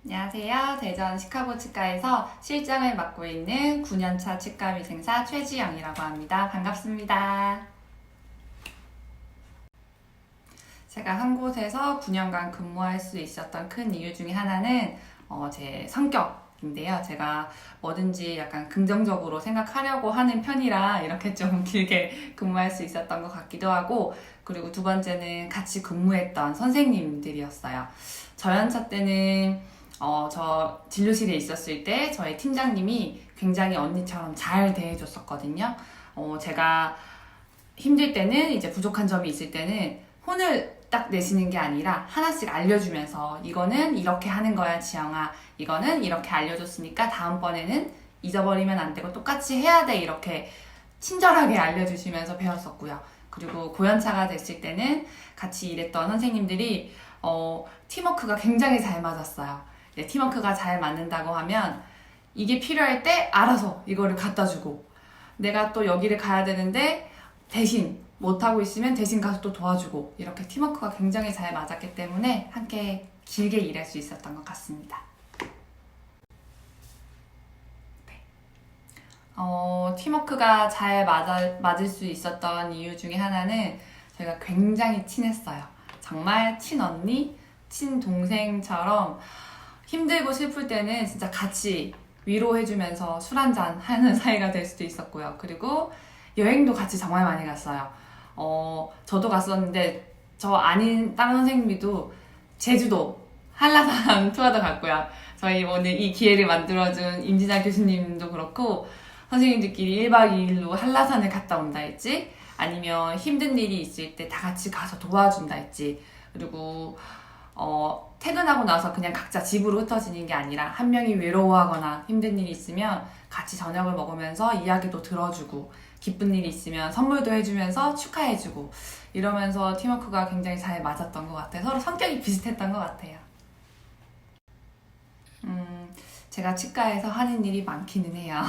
안녕하세요. 대전 시카고 치과에서 실장을 맡고 있는 9년차 치과위생사 최지영이라고 합니다. 반갑습니다. 제가 한 곳에서 9년간 근무할 수 있었던 큰 이유 중에 하나는 제 성격인데요. 제가 뭐든지 약간 긍정적으로 생각하려고 하는 편이라 이렇게 좀 길게 근무할 수 있었던 것 같기도 하고, 그리고 두 번째는 같이 근무했던 선생님들이었어요. 저연차 때는 저 진료실에 있었을 때 저희 팀장님이 굉장히 언니처럼 잘 대해줬었거든요. 제가 힘들 때는, 이제 부족한 점이 있을 때는 혼을 딱 내시는 게 아니라 하나씩 알려주면서 이거는 이렇게 하는 거야 지영아, 이거는 이렇게 알려줬으니까 다음번에는 잊어버리면 안 되고 똑같이 해야 돼, 이렇게 친절하게 알려주시면서 배웠었고요. 그리고 고연차가 됐을 때는 같이 일했던 선생님들이 팀워크가 굉장히 잘 맞았어요. 팀워크가 잘 맞는다고 하면 이게 필요할 때 알아서 이거를 갖다 주고, 내가 또 여기를 가야 되는데 대신 못하고 있으면 대신 가서 또 도와주고, 이렇게 팀워크가 굉장히 잘 맞았기 때문에 함께 길게 일할 수 있었던 것 같습니다. 팀워크가 잘 맞을 수 있었던 이유 중에 하나는 저희가 굉장히 친했어요. 정말 친언니, 친동생처럼 힘들고 슬플 때는 진짜 같이 위로해주면서 술 한잔 하는 사이가 될 수도 있었고요. 그리고 여행도 같이 정말 많이 갔어요. 저도 갔었는데 저 아닌 다른 선생님들도 제주도 한라산 투어도 갔고요. 저희 오늘 이 기회를 만들어준 임진아 교수님도 그렇고, 선생님들끼리 1박 2일로 한라산을 갔다 온다 했지, 아니면 힘든 일이 있을 때 다 같이 가서 도와준다 했지, 그리고 퇴근하고 나서 그냥 각자 집으로 흩어지는 게 아니라 한 명이 외로워하거나 힘든 일이 있으면 같이 저녁을 먹으면서 이야기도 들어주고, 기쁜 일이 있으면 선물도 해주면서 축하해주고, 이러면서 팀워크가 굉장히 잘 맞았던 것 같아요. 서로 성격이 비슷했던 것 같아요. 제가 치과에서 하는 일이 많기는 해요.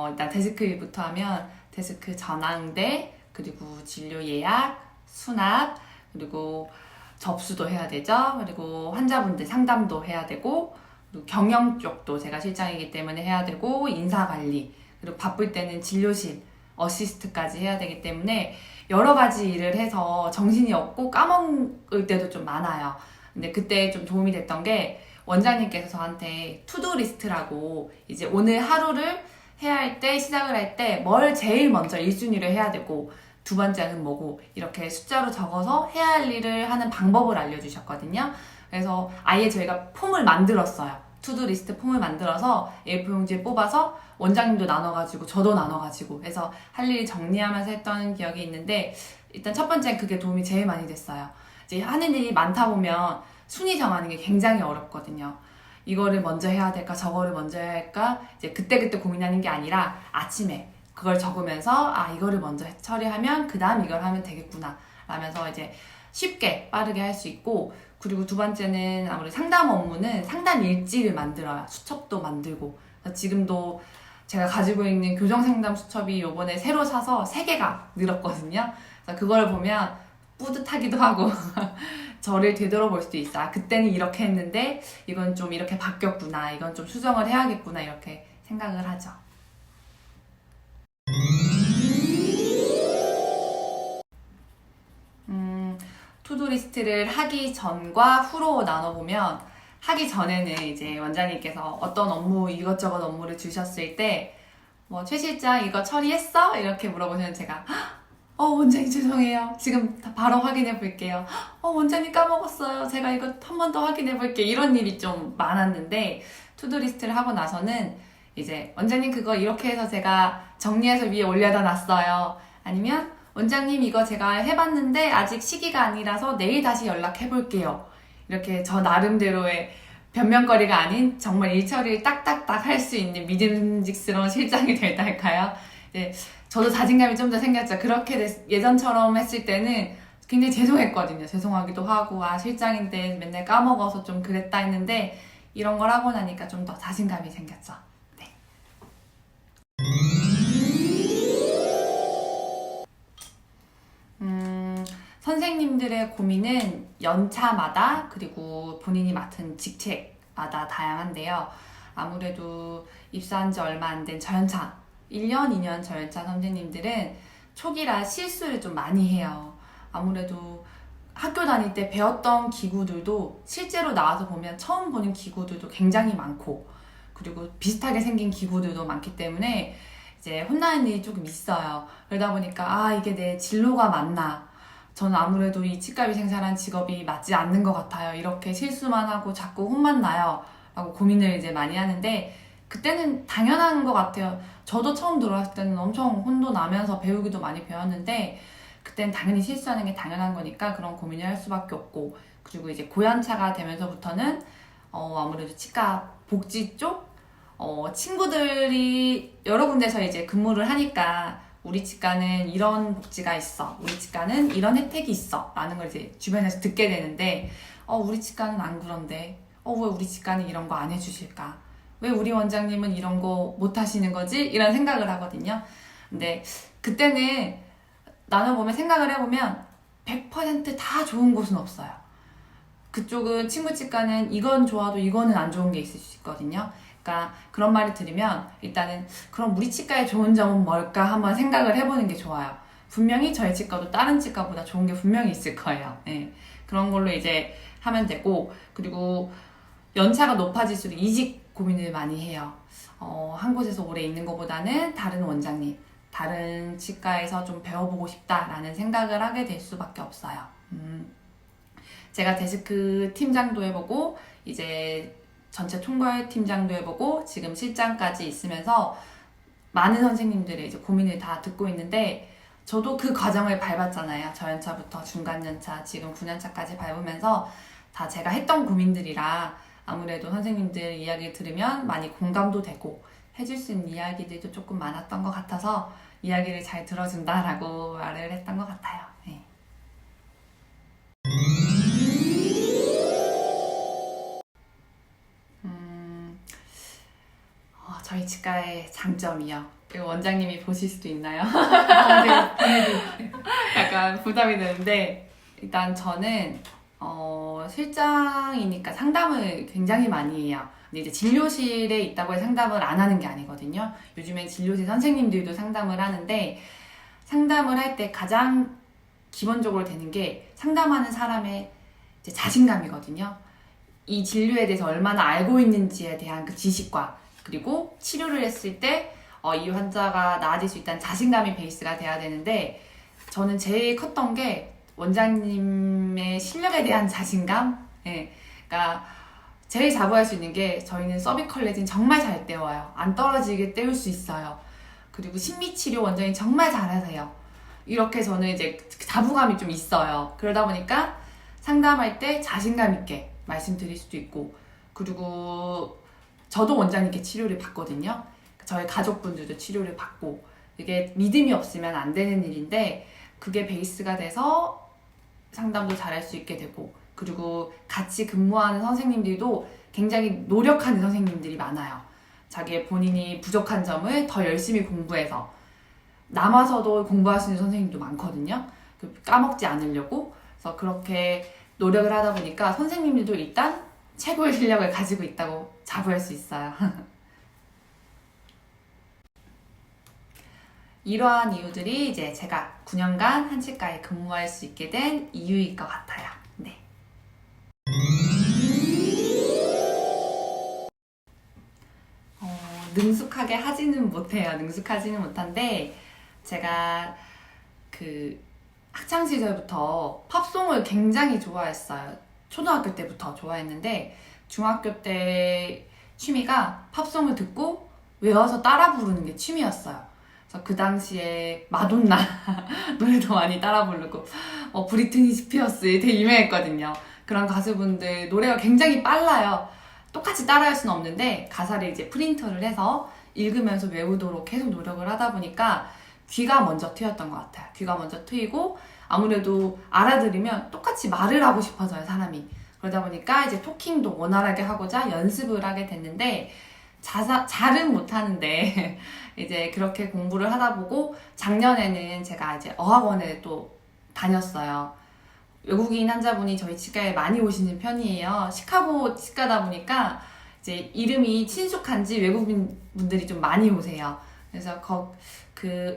일단 데스크 일부터 하면 데스크 전환대, 그리고 진료 예약, 수납, 그리고 접수도 해야 되죠. 그리고 환자분들 상담도 해야 되고, 그리고 경영 쪽도 제가 실장이기 때문에 해야 되고, 인사관리, 그리고 바쁠 때는 진료실, 어시스트까지 해야 되기 때문에 여러 가지 일을 해서 정신이 없고 까먹을 때도 좀 많아요. 근데 그때 좀 도움이 됐던 게, 원장님께서 저한테 투두 리스트라고, 이제 오늘 하루를 해야 할 때, 시작을 할 때 뭘 제일 먼저 1순위로 해야 되고 두 번째는 뭐고, 이렇게 숫자로 적어서 해야 할 일을 하는 방법을 알려주셨거든요. 그래서 아예 저희가 폼을 만들었어요. 투두 리스트 폼을 만들어서 A4 용지에 뽑아서 원장님도 나눠가지고 저도 나눠가지고 해서 할 일 정리하면서 했던 기억이 있는데, 일단 첫 번째는 그게 도움이 제일 많이 됐어요. 이제 하는 일이 많다 보면 순위 정하는 게 굉장히 어렵거든요. 이거를 먼저 해야 될까, 저거를 먼저 해야 할까, 이제 그때그때 고민하는 게 아니라 아침에 그걸 적으면서 이거를 먼저 처리하면 그 다음 이걸 하면 되겠구나 라면서 이제 쉽게 빠르게 할 수 있고, 그리고 두 번째는 아무래도 상담 업무는 상담 일지를 만들어요. 수첩도 만들고. 지금도 제가 가지고 있는 교정상담 수첩이 요번에 새로 사서 3개가 늘었거든요. 그래서 그걸 보면 뿌듯하기도 하고 저를 되돌아볼 수도 있어. 그때는 이렇게 했는데 이건 좀 이렇게 바뀌었구나, 이건 좀 수정을 해야겠구나, 이렇게 생각을 하죠. 투두리스트를 하기 전과 후로 나눠보면, 하기 전에는 이제 원장님께서 어떤 업무, 이것저것 업무를 주셨을 때 최 실장 이거 처리했어? 이렇게 물어보시면 제가 원장님 죄송해요, 지금 바로 확인해 볼게요. 원장님 까먹었어요, 제가 이거 한 번 더 확인해 볼게요. 이런 일이 좀 많았는데, 투두리스트를 하고 나서는 이제 원장님 그거 이렇게 해서 제가 정리해서 위에 올려다 놨어요, 아니면 원장님 이거 제가 해봤는데 아직 시기가 아니라서 내일 다시 연락해 볼게요. 이렇게 저 나름대로의 변명거리가 아닌 정말 일처리를 딱딱딱 할 수 있는 믿음직스러운 실장이 됐다 할까요? 네, 저도 자신감이 좀 더 생겼죠. 그렇게 예전처럼 했을 때는 굉장히 죄송했거든요. 죄송하기도 하고, 실장인데 맨날 까먹어서 좀 그랬다 했는데, 이런 걸 하고 나니까 좀 더 자신감이 생겼죠. 네. 선생님들의 고민은 연차마다 그리고 본인이 맡은 직책마다 다양한데요. 아무래도 입사한 지 얼마 안 된 저연차, 1년, 2년 저연차 선생님들은 초기라 실수를 좀 많이 해요. 아무래도 학교 다닐 때 배웠던 기구들도 실제로 나와서 보면 처음 보는 기구들도 굉장히 많고, 그리고 비슷하게 생긴 기구들도 많기 때문에 이제 혼나는 일이 조금 있어요. 그러다 보니까 이게 내 진로가 맞나? 저는 아무래도 이 치과비 생사란 직업이 맞지 않는 것 같아요. 이렇게 실수만 하고 자꾸 혼만 나요. 라고 고민을 이제 많이 하는데, 그때는 당연한 것 같아요. 저도 처음 들어왔을 때는 엄청 혼도 나면서 배우기도 많이 배웠는데, 그때는 당연히 실수하는 게 당연한 거니까 그런 고민을 할 수밖에 없고, 그리고 이제 고연차가 되면서부터는 아무래도 치과 복지 쪽 친구들이 여러 군데서 이제 근무를 하니까 우리 치과는 이런 복지가 있어, 우리 치과는 이런 혜택이 있어 라는 걸 이제 주변에서 듣게 되는데, 우리 치과는 안 그런데, 왜 우리 치과는 이런 거 안 해주실까, 왜 우리 원장님은 이런 거 못 하시는 거지? 이런 생각을 하거든요. 근데 그때는 나눠보면, 생각을 해보면 100%다 좋은 곳은 없어요. 그쪽은, 친구 치과는 이건 좋아도 이거는 안 좋은 게 있을 수 있거든요. 그러니까 그런 말을 들으면 일단은 그럼 우리 치과의 좋은 점은 뭘까 한번 생각을 해보는 게 좋아요. 분명히 저희 치과도 다른 치과보다 좋은 게 분명히 있을 거예요. 네. 그런 걸로 이제 하면 되고, 그리고 연차가 높아질수록 이직 고민을 많이 해요. 한 곳에서 오래 있는 것보다는 다른 원장님, 다른 치과에서 좀 배워보고 싶다라는 생각을 하게 될 수밖에 없어요. 제가 데스크 팀장도 해보고, 이제 전체 총괄 팀장도 해보고, 지금 실장까지 있으면서 많은 선생님들의 이제 고민을 다 듣고 있는데, 저도 그 과정을 밟았잖아요. 저연차부터 중간연차, 지금 9년차까지 밟으면서 다 제가 했던 고민들이라 아무래도 선생님들 이야기 들으면 많이 공감도 되고 해줄 수 있는 이야기들도 조금 많았던 것 같아서 이야기를 잘 들어준다라고 말을 했던 것 같아요. 네. 저희 치과의 장점이요. 이거 원장님이 보실 수도 있나요? 네, 보내드릴게요. 약간 부담이 되는데, 일단 저는 실장이니까 상담을 굉장히 많이 해요. 근데 이제 진료실에 있다고 해서 상담을 안 하는 게 아니거든요. 요즘엔 진료실 선생님들도 상담을 하는데, 상담을 할 때 가장 기본적으로 되는 게 상담하는 사람의 이제 자신감이거든요. 이 진료에 대해서 얼마나 알고 있는지에 대한 그 지식과, 그리고 치료를 했을 때 이 환자가 나아질 수 있다는 자신감이 베이스가 돼야 되는데, 저는 제일 컸던 게 원장님의 실력에 대한 자신감? 예. 그러니까 제일 자부할 수 있는 게, 저희는 서비컬레진 정말 잘 때워요. 안 떨어지게 때울 수 있어요. 그리고 심미치료 원장님 정말 잘하세요. 이렇게 저는 이제 자부감이 좀 있어요. 그러다 보니까 상담할 때 자신감 있게 말씀드릴 수도 있고, 그리고 저도 원장님께 치료를 받거든요. 저희 가족분들도 치료를 받고, 이게 믿음이 없으면 안 되는 일인데 그게 베이스가 돼서 상담도 잘할 수 있게 되고, 그리고 같이 근무하는 선생님들도 굉장히 노력하는 선생님들이 많아요. 자기 본인이 부족한 점을 더 열심히 공부해서, 남아서도 공부하시는 선생님도 많거든요. 까먹지 않으려고. 그래서 그렇게 노력을 하다 보니까 선생님들도 일단 최고의 실력을 가지고 있다고 자부할 수 있어요. 이러한 이유들이 이제 제가 9년간 한치과에 근무할 수 있게 된 이유일 것 같아요. 네. 능숙하게 하지는 못해요. 능숙하지는 못한데, 제가 그 학창 시절부터 팝송을 굉장히 좋아했어요. 초등학교 때부터 좋아했는데, 중학교 때 취미가 팝송을 듣고 외워서 따라 부르는 게 취미였어요. 그래서 그 당시에 마돈나 노래도 많이 따라 부르고, 브리트니 스피어스 되게 유명했거든요. 그런 가수분들 노래가 굉장히 빨라요. 똑같이 따라할 수는 없는데 가사를 이제 프린터를 해서 읽으면서 외우도록 계속 노력을 하다 보니까 귀가 먼저 트였던 것 같아요. 귀가 먼저 트이고, 아무래도 알아들으면 똑같이 말을 하고 싶어져요, 사람이. 그러다 보니까 이제 토킹도 원활하게 하고자 연습을 하게 됐는데, 잘은 못하는데 이제 그렇게 공부를 하다 보고 작년에는 제가 이제 어학원에 또 다녔어요. 외국인 환자분이 저희 치과에 많이 오시는 편이에요. 시카고 치과다 보니까 이제 이름이 친숙한지 외국인 분들이 좀 많이 오세요. 그래서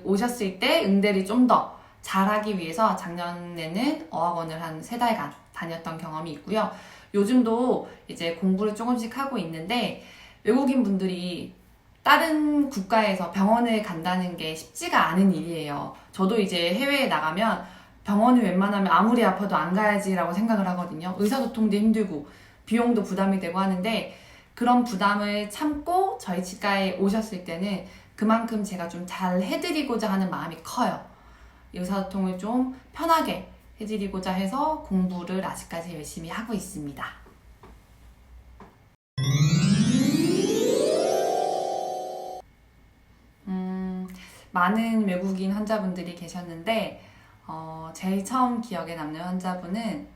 오셨을 때 응대를 좀 더 잘하기 위해서 작년에는 어학원을 한 3달간 다녔던 경험이 있고요. 요즘도 이제 공부를 조금씩 하고 있는데 외국인 분들이 다른 국가에서 병원을 간다는 게 쉽지가 않은 일이에요. 저도 이제 해외에 나가면 병원을 웬만하면 아무리 아파도 안 가야지라고 생각을 하거든요. 의사소통도 힘들고 비용도 부담이 되고 하는데 그런 부담을 참고 저희 치과에 오셨을 때는 그만큼 제가 좀 잘 해드리고자 하는 마음이 커요. 의사소통을 좀 편하게 해드리고자 해서 공부를 아직까지 열심히 하고 있습니다. 많은 외국인 환자분들이 계셨는데 제일 처음 기억에 남는 환자분은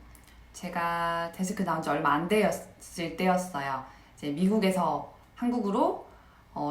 제가 데스크 나온 지 얼마 안 되었을 때였어요. 이제 미국에서 한국으로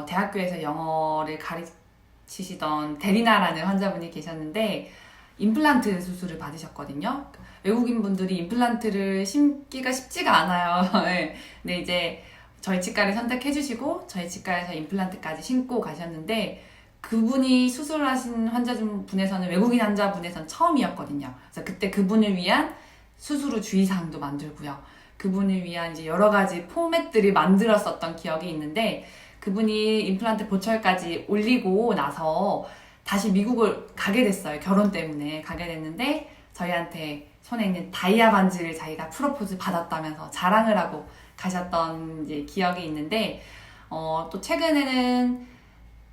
대학교에서 영어를 가르치시던 데리나라는 환자분이 계셨는데 임플란트 수술을 받으셨거든요. 외국인 분들이 임플란트를 심기가 쉽지가 않아요. 네. 근데 이제 저희 치과를 선택해주시고 저희 치과에서 임플란트까지 심고 가셨는데 그분이 수술하신 환자분에서는 외국인 환자분에서는 처음이었거든요. 그래서 그때 그분을 위한 수술 후 주의사항도 만들고요. 그분을 위한 이제 여러 가지 포맷들을 만들었었던 기억이 있는데 그분이 임플란트 보철까지 올리고 나서 다시 미국을 가게 됐어요. 결혼 때문에 가게 됐는데 저희한테 손에 있는 다이아 반지를 자기가 프로포즈 받았다면서 자랑을 하고 가셨던 이제 기억이 있는데 또 최근에는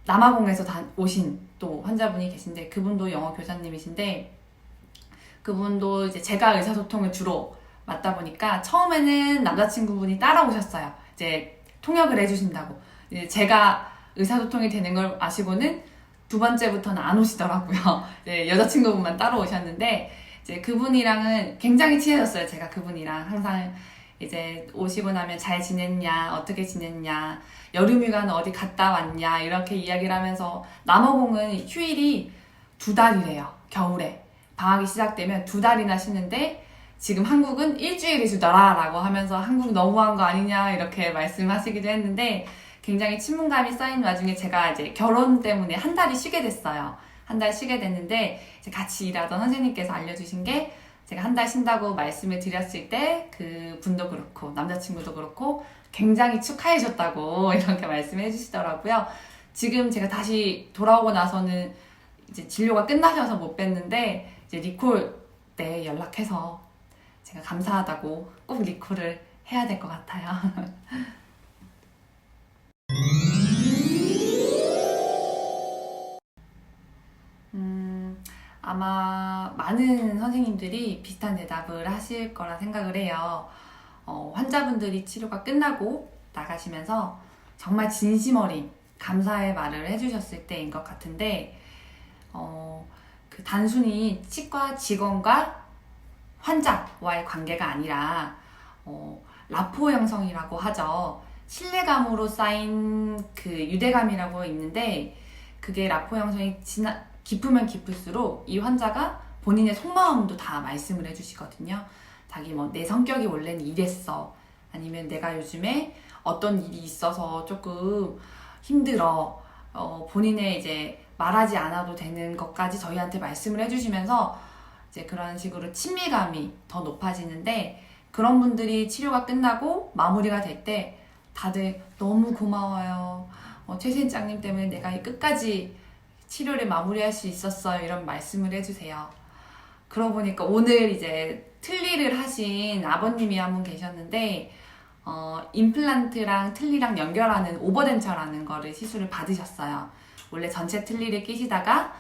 남아공에서 오신 또 환자분이 계신데 그분도 영어 교사님이신데 그분도 이제 제가 의사소통을 주로 맡다 보니까 처음에는 남자친구분이 따라오셨어요. 이제 통역을 해주신다고. 이제 제가 의사소통이 되는 걸 아시고는 2번째부터는 안 오시더라고요. 이제 여자친구분만 따라오셨는데 이제 그분이랑은 굉장히 친해졌어요. 제가 그분이랑 항상 이제 오시고 나면 잘 지냈냐, 어떻게 지냈냐, 여름휴가는 어디 갔다 왔냐 이렇게 이야기를 하면서 남아공은 휴일이 2달이래요. 겨울에 방학이 시작되면 2달이나 쉬는데 지금 한국은 일주일이 주더라 라고 하면서 한국 너무한 거 아니냐 이렇게 말씀하시기도 했는데 굉장히 친분감이 쌓인 와중에 제가 이제 결혼 때문에 1달이 쉬게 됐어요. 1달 쉬게 됐는데 이제 같이 일하던 선생님께서 알려주신 게 제가 1달 쉰다고 말씀을 드렸을 때 그 분도 그렇고 남자친구도 그렇고 굉장히 축하해 줬다고 이렇게 말씀해 주시더라고요. 지금 제가 다시 돌아오고 나서는 이제 진료가 끝나셔서 못 뵀는데 이제 리콜 때 연락해서 제가 감사하다고 꼭 리콜을 해야 될 것 같아요. 아마 많은 선생님들이 비슷한 대답을 하실 거라 생각을 해요. 환자분들이 치료가 끝나고 나가시면서 정말 진심 어린 감사의 말을 해주셨을 때인 것 같은데 단순히 치과 직원과 환자와의 관계가 아니라 라포 형성이라고 하죠. 신뢰감으로 쌓인 그 유대감이라고 있는데 그게 라포 형성이 깊으면 깊을수록 이 환자가 본인의 속마음도 다 말씀을 해주시거든요. 자기 내 성격이 원래는 이랬어. 아니면 내가 요즘에 어떤 일이 있어서 조금 힘들어. 본인의 이제 말하지 않아도 되는 것까지 저희한테 말씀을 해주시면서 이제 그런 식으로 친밀감이 더 높아지는데 그런 분들이 치료가 끝나고 마무리가 될 때 다들 너무 고마워요. 최 실장님 때문에 내가 끝까지 치료를 마무리할 수 있었어요. 이런 말씀을 해주세요. 그러고 보니까 오늘 이제 틀니를 하신 아버님이 한 분 계셨는데 임플란트랑 틀니랑 연결하는 오버덴처라는 거를 시술을 받으셨어요. 원래 전체 틀니를 끼시다가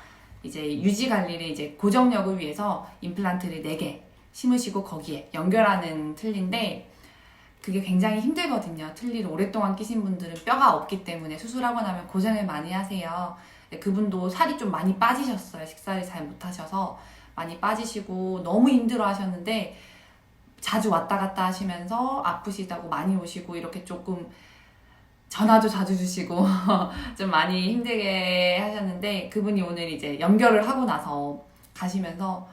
이제 유지 관리를 이제 고정력을 위해서 임플란트를 4개 심으시고 거기에 연결하는 틀니인데 그게 굉장히 힘들거든요. 틀니를 오랫동안 끼신 분들은 뼈가 없기 때문에 수술하고 나면 고생을 많이 하세요. 그분도 살이 좀 많이 빠지셨어요. 식사를 잘 못하셔서 많이 빠지시고 너무 힘들어 하셨는데 자주 왔다 갔다 하시면서 아프시다고 많이 오시고 이렇게 조금 전화도 자주 주시고 좀 많이 힘들게 하셨는데 그분이 오늘 이제 연결을 하고 나서 가시면서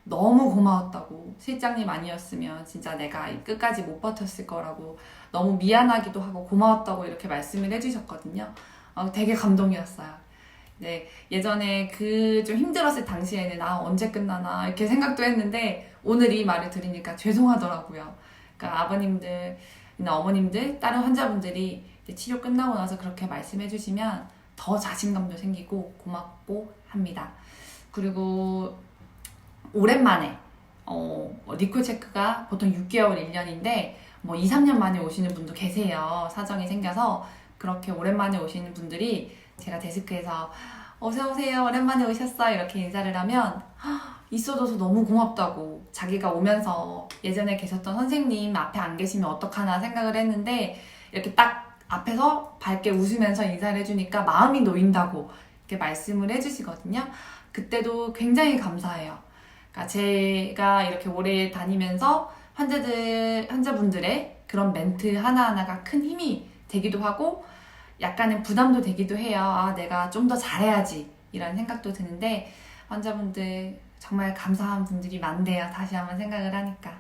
너무 고마웠다고, 실장님 아니었으면 진짜 내가 끝까지 못 버텼을 거라고 너무 미안하기도 하고 고마웠다고 이렇게 말씀을 해주셨거든요. 되게 감동이었어요. 네, 예전에 그 좀 힘들었을 당시에는 언제 끝나나 이렇게 생각도 했는데 오늘 이 말을 들으니까 죄송하더라고요. 그러니까 아버님들이나 어머님들, 다른 환자분들이 이제 치료 끝나고 나서 그렇게 말씀해 주시면 더 자신감도 생기고 고맙고 합니다. 그리고 오랜만에 리콜 체크가 보통 6개월, 1년인데 뭐 2, 3년 만에 오시는 분도 계세요. 사정이 생겨서 그렇게 오랜만에 오시는 분들이 제가 데스크에서 어서오세요, 오랜만에 오셨어요 이렇게 인사를 하면 있어줘서 너무 고맙다고, 자기가 오면서 예전에 계셨던 선생님 앞에 안 계시면 어떡하나 생각을 했는데 이렇게 딱 앞에서 밝게 웃으면서 인사를 해주니까 마음이 놓인다고 이렇게 말씀을 해주시거든요. 그때도 굉장히 감사해요. 그러니까 제가 이렇게 오래 다니면서 환자분들의 그런 멘트 하나하나가 큰 힘이 되기도 하고 약간의 부담도 되기도 해요. 내가 좀 더 잘해야지 이런 생각도 드는데 환자분들 정말 감사한 분들이 많대요. 다시 한번 생각을 하니까.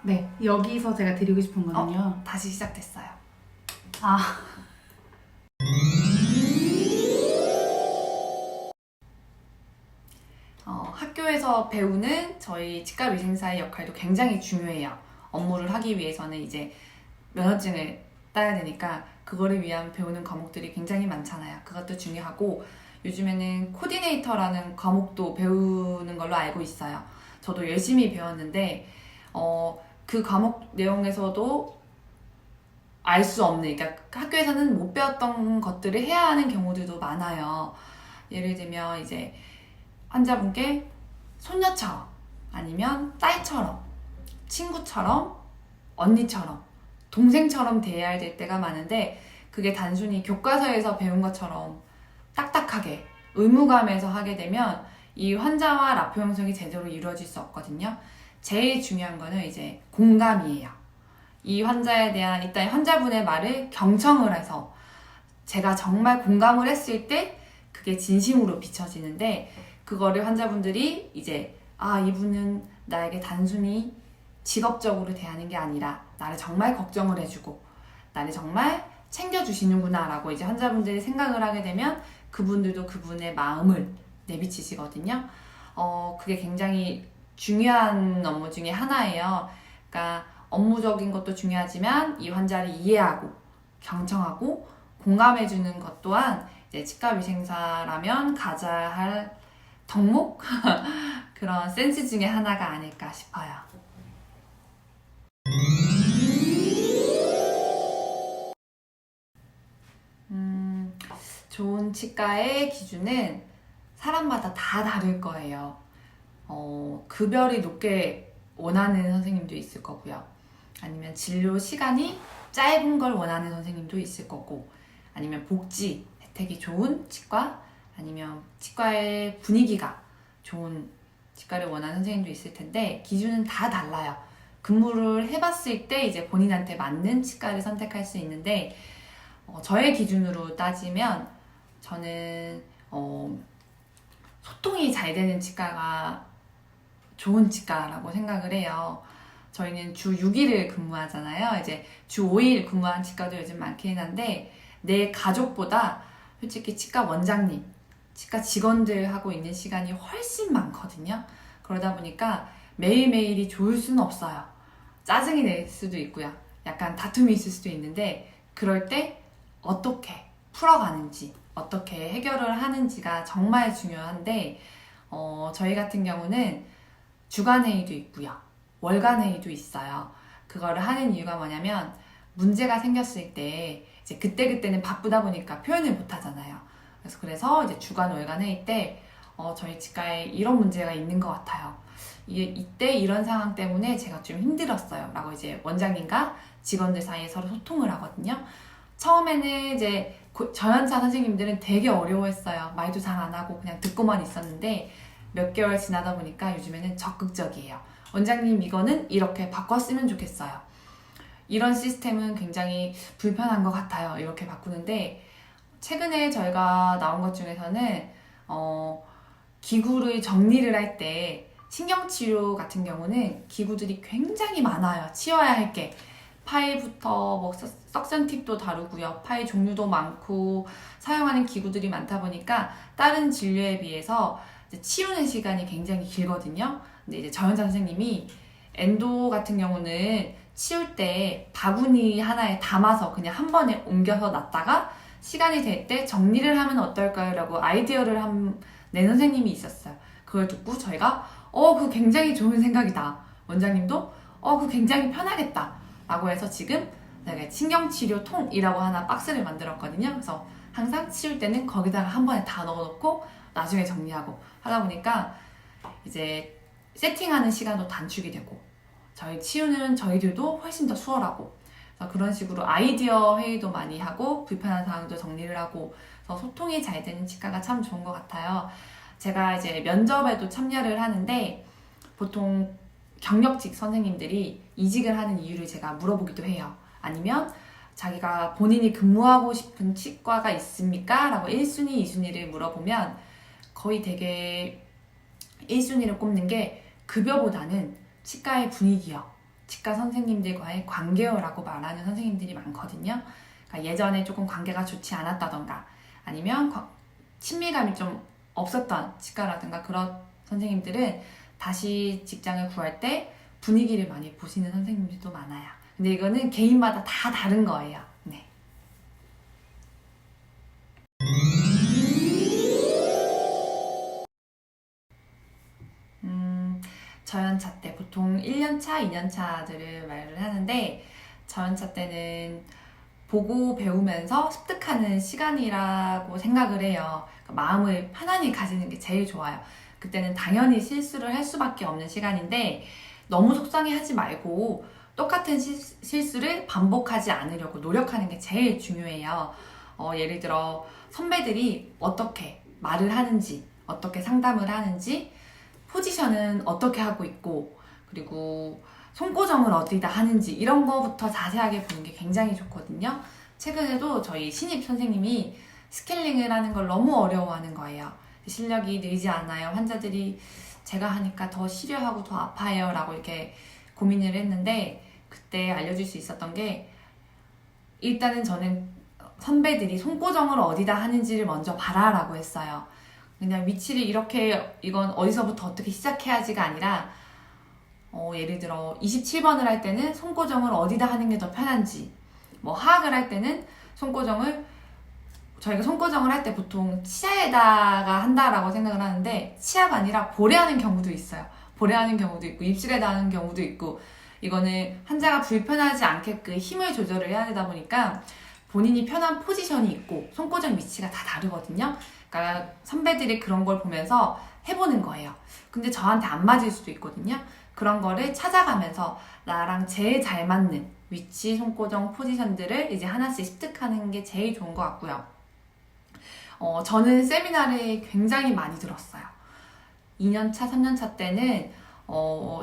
네. 여기서 제가 드리고 싶은 거는요. 다시 시작됐어요. 학교에서 배우는 저희 치과위생사의 역할도 굉장히 중요해요. 업무를 하기 위해서는 이제 면허증을 따야 되니까 그거를 위한 배우는 과목들이 굉장히 많잖아요. 그것도 중요하고 요즘에는 코디네이터라는 과목도 배우는 걸로 알고 있어요. 저도 열심히 배웠는데 그 과목 내용에서도 알 수 없는, 그러니까 학교에서는 못 배웠던 것들을 해야 하는 경우들도 많아요. 예를 들면 이제 환자분께 손녀처럼 아니면 딸처럼 친구처럼 언니처럼 동생처럼 대해야 될 때가 많은데 그게 단순히 교과서에서 배운 것처럼 딱딱하게 의무감에서 하게 되면 이 환자와 라포 형성이 제대로 이루어질 수 없거든요. 제일 중요한 거는 이제 공감이에요. 이 환자에 대한 일단 환자분의 말을 경청을 해서 제가 정말 공감을 했을 때 그게 진심으로 비춰지는데 그거를 환자분들이 이제 이분은 나에게 단순히 직업적으로 대하는 게 아니라 나를 정말 걱정을 해주고 나를 정말 챙겨주시는구나 라고 이제 환자분들이 생각을 하게 되면 그분들도 그분의 마음을 내비치시거든요. 그게 굉장히 중요한 업무 중에 하나예요. 그러니까 업무적인 것도 중요하지만 이 환자를 이해하고 경청하고 공감해주는 것 또한 이제 치과위생사라면 가져야 할 덕목? 그런 센스 중에 하나가 아닐까 싶어요. 좋은 치과의 기준은 사람마다 다 다를 거예요. 급여를 높게 원하는 선생님도 있을 거고요. 아니면 진료 시간이 짧은 걸 원하는 선생님도 있을 거고, 아니면 복지 혜택이 좋은 치과, 아니면 치과의 분위기가 좋은 치과를 원하는 선생님도 있을 텐데 기준은 다 달라요. 근무를 해봤을 때 이제 본인한테 맞는 치과를 선택할 수 있는데 저의 기준으로 따지면 저는 소통이 잘 되는 치과가 좋은 치과라고 생각을 해요. 저희는 주 6일을 근무하잖아요. 이제 주 5일 근무하는 치과도 요즘 많긴 한데 내 가족보다 솔직히 치과 원장님, 치과 직원들하고 있는 시간이 훨씬 많거든요. 그러다 보니까 매일매일이 좋을 수는 없어요. 짜증이 낼 수도 있고요. 약간 다툼이 있을 수도 있는데 그럴 때 어떻게 풀어가는지, 어떻게 해결을 하는지가 정말 중요한데 저희 같은 경우는 주간회의도 있고요. 월간회의도 있어요. 그거를 하는 이유가 뭐냐면 문제가 생겼을 때 이제 그때그때는 바쁘다 보니까 표현을 못 하잖아요. 그래서 이제 주간 월간 회의 때 저희 치과에 이런 문제가 있는 것 같아요. 이때 이런 상황 때문에 제가 좀 힘들었어요. 라고 이제 원장님과 직원들 사이에 서로 소통을 하거든요. 처음에는 이제 저연차 선생님들은 되게 어려워했어요. 말도 잘 안 하고 그냥 듣고만 있었는데 몇 개월 지나다 보니까 요즘에는 적극적이에요. 원장님 이거는 이렇게 바꿨으면 좋겠어요. 이런 시스템은 굉장히 불편한 것 같아요. 이렇게 바꾸는데 최근에 저희가 나온 것 중에서는 기구를 정리를 할 때 신경치료 같은 경우는 기구들이 굉장히 많아요. 치워야 할 게. 파일부터 뭐 석션 팁도 다루고요. 파일 종류도 많고 사용하는 기구들이 많다 보니까 다른 진료에 비해서 이제 치우는 시간이 굉장히 길거든요. 근데 이제 정현자 선생님이 엔도 같은 경우는 치울 때 바구니 하나에 담아서 그냥 한 번에 옮겨서 놨다가 시간이 될 때 정리를 하면 어떨까요? 라고 아이디어를 낸 선생님이 있었어요. 그걸 듣고 저희가 그거 굉장히 좋은 생각이다. 원장님도 그거 굉장히 편하겠다. 라고 해서 지금 제가 신경치료통이라고 하나 박스를 만들었거든요. 그래서 항상 치울 때는 거기다가 한 번에 다 넣어놓고 나중에 정리하고 하다 보니까 이제 세팅하는 시간도 단축이 되고 저희 치우는 저희들도 훨씬 더 수월하고 그래서 그런 식으로 아이디어 회의도 많이 하고 불편한 사항도 정리를 하고 그래서 소통이 잘 되는 치과가 참 좋은 것 같아요. 제가 이제 면접에도 참여를 하는데 보통 경력직 선생님들이 이직을 하는 이유를 제가 물어보기도 해요. 아니면 자기가 본인이 근무하고 싶은 치과가 있습니까? 라고 1순위, 2순위를 물어보면 거의 되게 1순위를 꼽는 게 급여보다는 치과의 분위기요. 치과 선생님들과의 관계요라고 말하는 선생님들이 많거든요. 그러니까 예전에 조금 관계가 좋지 않았다던가 아니면 친밀감이 좀 없었던 치과라든가 그런 선생님들은 다시 직장을 구할 때 분위기를 많이 보시는 선생님들도 많아요. 근데 이거는 개인마다 다 다른 거예요. 네. 저연차 때 보통 1년차, 2년차들을 말을 하는데 저연차 때는 보고 배우면서 습득하는 시간이라고 생각을 해요. 그러니까 마음을 편안히 가지는 게 제일 좋아요. 그때는 당연히 실수를 할 수밖에 없는 시간인데 너무 속상해하지 말고 똑같은 실수를 반복하지 않으려고 노력하는 게 제일 중요해요. 예를 들어 선배들이 어떻게 말을 하는지, 어떻게 상담을 하는지, 포지션은 어떻게 하고 있고, 그리고 손고정을 어디다 하는지 이런 거부터 자세하게 보는 게 굉장히 좋거든요. 최근에도 저희 신입 선생님이 스케일링을 하는 걸 너무 어려워하는 거예요. 실력이 늘지 않아요. 환자들이 제가 하니까 더 싫어하고 더 아파요. 라고 이렇게 고민을 했는데 그때 알려줄 수 있었던 게 일단은 저는 선배들이 손고정을 어디다 하는지를 먼저 봐라 라고 했어요. 그냥 위치를 이렇게 이건 어디서부터 어떻게 시작해야지가 아니라 예를 들어 27번을 할 때는 손고정을 어디다 하는 게 더 편한지 뭐 하악을 할 때는 저희가 손고정을 할 때 보통 치아에다가 한다라고 생각을 하는데 치아가 아니라 볼에 하는 경우도 있어요. 볼에 하는 경우도 있고 입술에다 하는 경우도 있고 이거는 환자가 불편하지 않게끔 힘을 조절을 해야 되다 보니까 본인이 편한 포지션이 있고 손고정 위치가 다 다르거든요. 그러니까 선배들이 그런 걸 보면서 해보는 거예요. 근데 저한테 안 맞을 수도 있거든요. 그런 거를 찾아가면서 나랑 제일 잘 맞는 위치, 손고정, 포지션들을 이제 하나씩 습득하는 게 제일 좋은 것 같고요. 저는 세미나를 굉장히 많이 들었어요. 2년차, 3년차 때는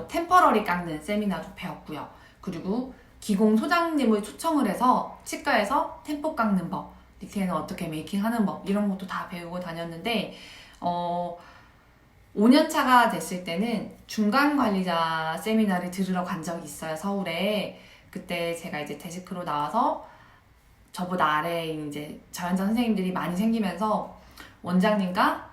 템퍼러리 깎는 세미나도 배웠고요. 그리고 기공 소장님을 초청을 해서 치과에서 템포 깎는 법, 리테이너 어떻게 메이킹하는 법 이런 것도 다 배우고 다녔는데 5년차가 됐을 때는 중간관리자 세미나를 들으러 간 적이 있어요. 서울에. 그때 제가 이제 데스크로 나와서 저보다 아래에 이제 저연자 선생님들이 많이 생기면서 원장님과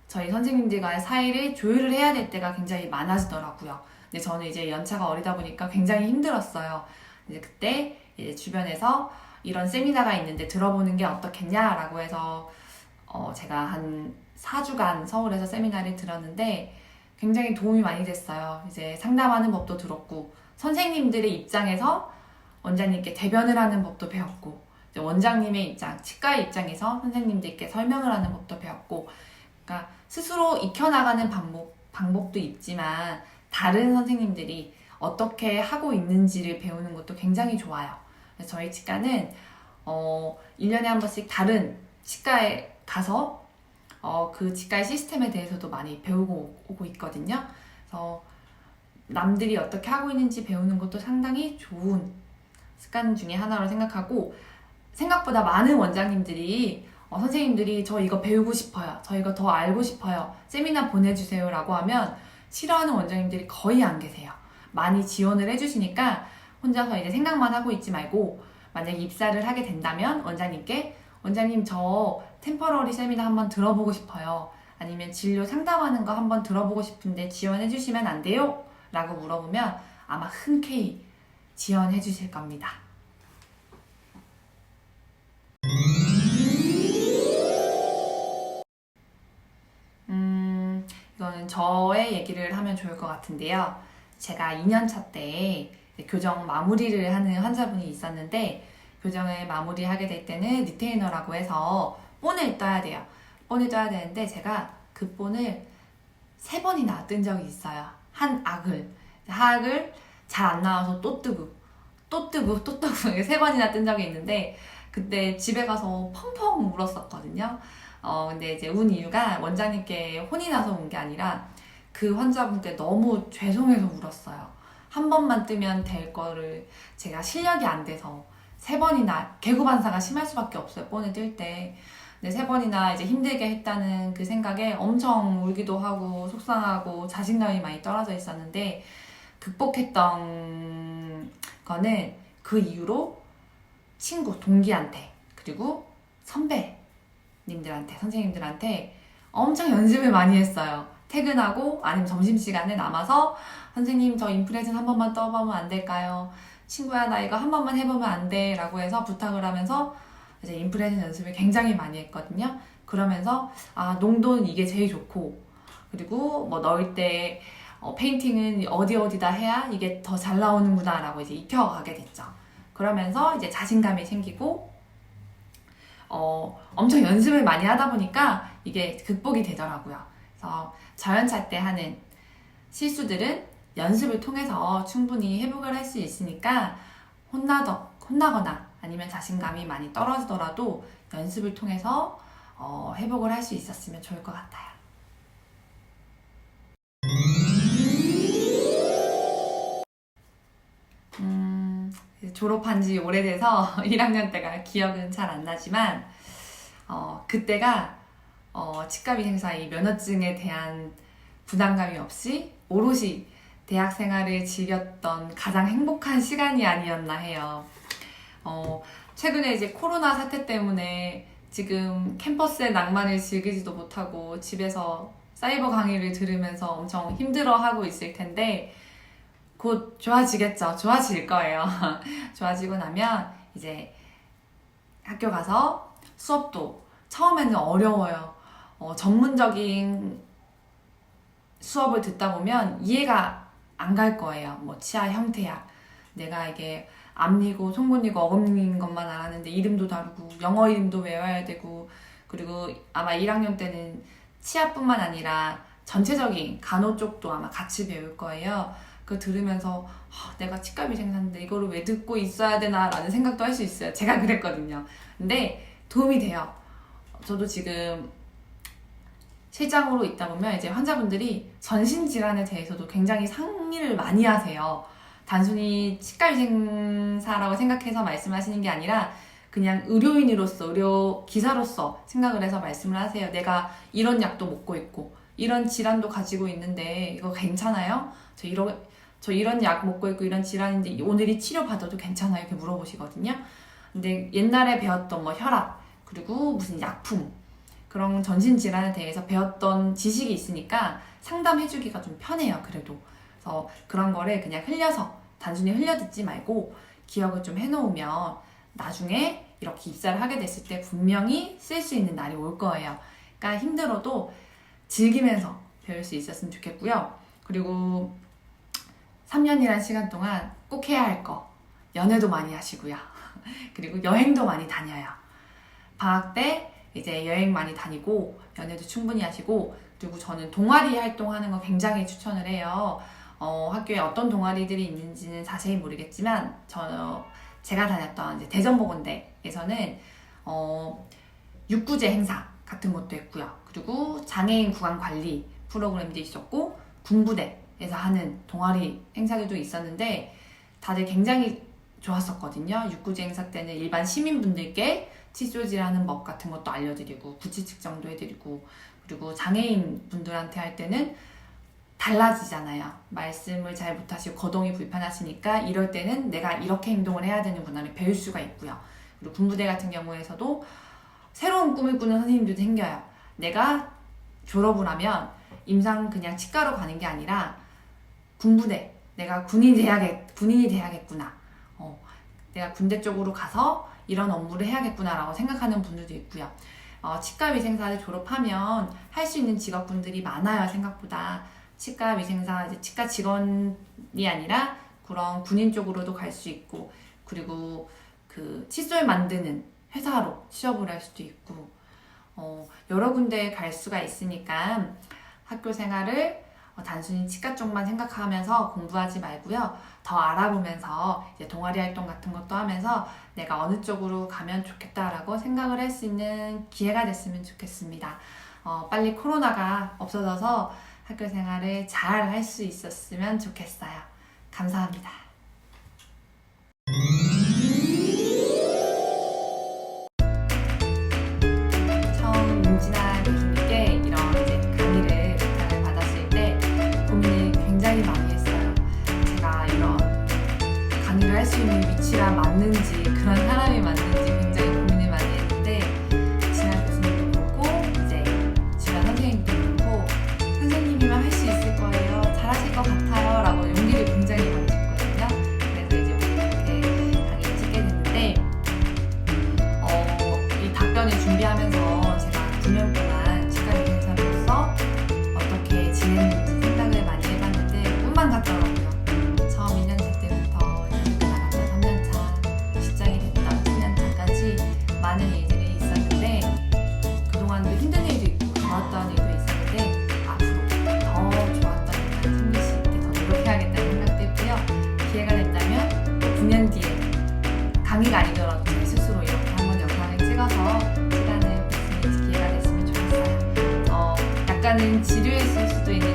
저희 선생님들과의 사이를 조율을 해야 될 때가 굉장히 많아지더라고요. 근데 저는 이제 연차가 어리다 보니까 굉장히 힘들었어요. 이제 그때 이제 주변에서 이런 세미나가 있는데 들어보는 게 어떻겠냐라고 해서 제가 한 4주간 서울에서 세미나를 들었는데 굉장히 도움이 많이 됐어요. 이제 상담하는 법도 들었고 선생님들의 입장에서 원장님께 대변을 하는 법도 배웠고 원장님의 입장, 치과의 입장에서 선생님들께 설명을 하는 법도 배웠고 그러니까 스스로 익혀나가는 방법도 있지만 다른 선생님들이 어떻게 하고 있는지를 배우는 것도 굉장히 좋아요. 그래서 저희 치과는 1년에 한 번씩 다른 치과에 가서 그 치과의 시스템에 대해서도 많이 배우고 오고 있거든요. 그래서 남들이 어떻게 하고 있는지 배우는 것도 상당히 좋은 습관 중에 하나로 생각하고 생각보다 많은 원장님들이 선생님들이 저 이거 배우고 싶어요. 저 이거 더 알고 싶어요. 세미나 보내주세요 라고 하면 싫어하는 원장님들이 거의 안 계세요. 많이 지원을 해주시니까 혼자서 이제 생각만 하고 있지 말고 만약에 입사를 하게 된다면 원장님께 원장님 저 템퍼러리 세미나 한번 들어보고 싶어요. 아니면 진료 상담하는 거 한번 들어보고 싶은데 지원해 주시면 안 돼요? 라고 물어보면 아마 흔쾌히 지원해 주실 겁니다. 이거는 저의 얘기를 하면 좋을 것 같은데요. 제가 2년차 때 교정 마무리를 하는 환자분이 있었는데 교정을 마무리하게 될 때는 리테이너라고 해서 본을 떠야 돼요. 본을 떠야 되는데 제가 그 본을 3번이나 뜬 적이 있어요. 한 악을 잘 안 나와서 또 뜨고 또 뜨고 또 뜨고 3번이나 뜬 적이 있는데 그때 집에 가서 펑펑 울었었거든요. 근데 이제 운 이유가 원장님께 혼이 나서 운 게 아니라 그 환자분께 너무 죄송해서 울었어요. 한 번만 뜨면 될 거를 제가 실력이 안 돼서 3번이나 개구반사가 심할 수밖에 없어요. 본을 뜰 때. 근데 3번이나 이제 힘들게 했다는 그 생각에 엄청 울기도 하고 속상하고 자신감이 많이 떨어져 있었는데 극복했던 거는 그 이후로 친구, 동기한테 그리고 선배님들한테, 선생님들한테 엄청 연습을 많이 했어요. 퇴근하고 아니면 점심시간에 남아서 선생님 저 인프레즌 한 번만 떠보면 안 될까요? 친구야 나 이거 한 번만 해보면 안 돼? 라고 해서 부탁을 하면서 이제 인프레션 연습을 굉장히 많이 했거든요. 그러면서 농도는 이게 제일 좋고 그리고 뭐 넣을 때 페인팅은 어디다 해야 이게 더 잘 나오는구나 라고 이제 익혀가게 됐죠. 그러면서 이제 자신감이 생기고 엄청 연습을 많이 하다 보니까 이게 극복이 되더라고요. 그래서 자연차 때 하는 실수들은 연습을 통해서 충분히 회복을 할 수 있으니까 혼나거나 아니면 자신감이 많이 떨어지더라도 연습을 통해서 회복을 할 수 있었으면 좋을 것 같아요. 졸업한 지 오래돼서 1학년 때가 기억은 잘 안 나지만 그때가 치과비생사 면허증에 대한 부담감이 없이 오롯이 대학 생활을 즐겼던 가장 행복한 시간이 아니었나 해요. 최근에 이제 코로나 사태 때문에 지금 캠퍼스의 낭만을 즐기지도 못하고 집에서 사이버 강의를 들으면서 엄청 힘들어하고 있을 텐데 곧 좋아지겠죠. 좋아질 거예요. 좋아지고 나면 이제 학교 가서 수업도 처음에는 어려워요. 전문적인 수업을 듣다 보면 이해가 안 갈 거예요. 뭐 치아 형태학, 내가 이게 앞니고 송곳니고 어금니인 것만 알았는데 이름도 다르고 영어 이름도 외워야 되고 그리고 아마 1학년 때는 치아뿐만 아니라 전체적인 간호 쪽도 아마 같이 배울 거예요. 그거 들으면서 내가 치과비생사인데 이거를 왜 듣고 있어야 되나 라는 생각도 할 수 있어요. 제가 그랬거든요. 근데 도움이 돼요. 저도 지금 실장으로 있다 보면 이제 환자분들이 전신질환에 대해서도 굉장히 상의를 많이 하세요. 단순히 치과위생사라고 생각해서 말씀하시는 게 아니라 그냥 의료인으로서, 의료기사로서 생각을 해서 말씀을 하세요. 내가 이런 약도 먹고 있고 이런 질환도 가지고 있는데 이거 괜찮아요? 저 이런 약 먹고 있고 이런 질환인데 오늘이 치료받아도 괜찮아요? 이렇게 물어보시거든요. 근데 옛날에 배웠던 뭐 혈압 그리고 무슨 약품 그런 전신질환에 대해서 배웠던 지식이 있으니까 상담해주기가 좀 편해요. 그래도 그래서 그런 거를 그냥 단순히 흘려듣지 말고 기억을 좀 해놓으면 나중에 이렇게 입사를 하게 됐을 때 분명히 쓸 수 있는 날이 올 거예요. 그러니까 힘들어도 즐기면서 배울 수 있었으면 좋겠고요. 그리고 3년이란 시간 동안 꼭 해야 할 거 연애도 많이 하시고요. 그리고 여행도 많이 다녀요. 방학 때 이제 여행 많이 다니고 연애도 충분히 하시고 그리고 저는 동아리 활동하는 거 굉장히 추천을 해요. 학교에 어떤 동아리들이 있는지는 자세히 모르겠지만 제가 다녔던 이제 대전보건대에서는 육구제 행사 같은 것도 했고요. 그리고 장애인 구강 관리 프로그램도 있었고 군부대에서 하는 동아리 행사들도 있었는데 다들 굉장히 좋았었거든요. 육구제 행사 때는 일반 시민분들께 칫솔질하는 법 같은 것도 알려드리고 구취 측정도 해드리고, 그리고 장애인 분들한테 할 때는 달라지잖아요. 말씀을 잘 못하시고 거동이 불편하시니까 이럴 때는 내가 이렇게 행동을 해야 되는구나를 배울 수가 있고요. 그리고 군부대 같은 경우에서도 새로운 꿈을 꾸는 선생님들도 생겨요. 내가 졸업을 하면 임상 그냥 치과로 가는 게 아니라 군부대, 내가 군인이 돼야겠구나. 내가 군대 쪽으로 가서 이런 업무를 해야겠구나라고 생각하는 분들도 있고요. 치과 위생사를 졸업하면 할 수 있는 직업군들이 많아요. 생각보다. 치과 위생사, 이제 치과 직원이 아니라 그런 군인 쪽으로도 갈 수 있고, 그리고 그 칫솔 만드는 회사로 취업을 할 수도 있고, 여러 군데에 갈 수가 있으니까 학교 생활을 단순히 치과 쪽만 생각하면서 공부하지 말고요. 더 알아보면서 이제 동아리 활동 같은 것도 하면서 내가 어느 쪽으로 가면 좋겠다라고 생각을 할 수 있는 기회가 됐으면 좋겠습니다. 빨리 코로나가 없어져서 학교 생활을 잘 할 수 있었으면 좋겠어요. 감사합니다. 처음 윤진아 교수님께 이런 이제 강의를 부탁을 받았을 때 고민을 굉장히 많이 했어요. 제가 이런 강의를 할 수 있는 위치가 맞는지, 그런 사람이 맞는지 굉장히 고민을 많이 했는데, 진아 교수님도 그렇고 이제 주변 선생님도 그렇고 선생님이면 할 수 있을 거예요, 잘하실 것 같아요 라고 용기를 굉장히 많이 줬거든요. 그래서 이제 오늘 이렇게 강의를 찍게 됐는데, 이 답변을 준비하면서 제가 9년 동안 치과 위생사로서 어떻게 지냈는지 생각을 많이 해봤는데 꿈만 같더라고요. 처음 2년차 때부터 이제 나갔다 3년차, 직장이 됐다 4년차까지 많은 일들이 있었는데, 그동안도 힘든 일도 있고 좋았던 일도 있었는데 앞으로 더 좋았던 일만 생길 수 있게 더 노력해야겠다는 생각도 했고요. 기회가 된다면 또 9년 뒤에 강의가 아니더라도 제 스스로 이렇게 한번 영상을 찍어서 시간을 보내는 기회가 됐으면 좋겠어요. 약간은 지루했을 수도 있는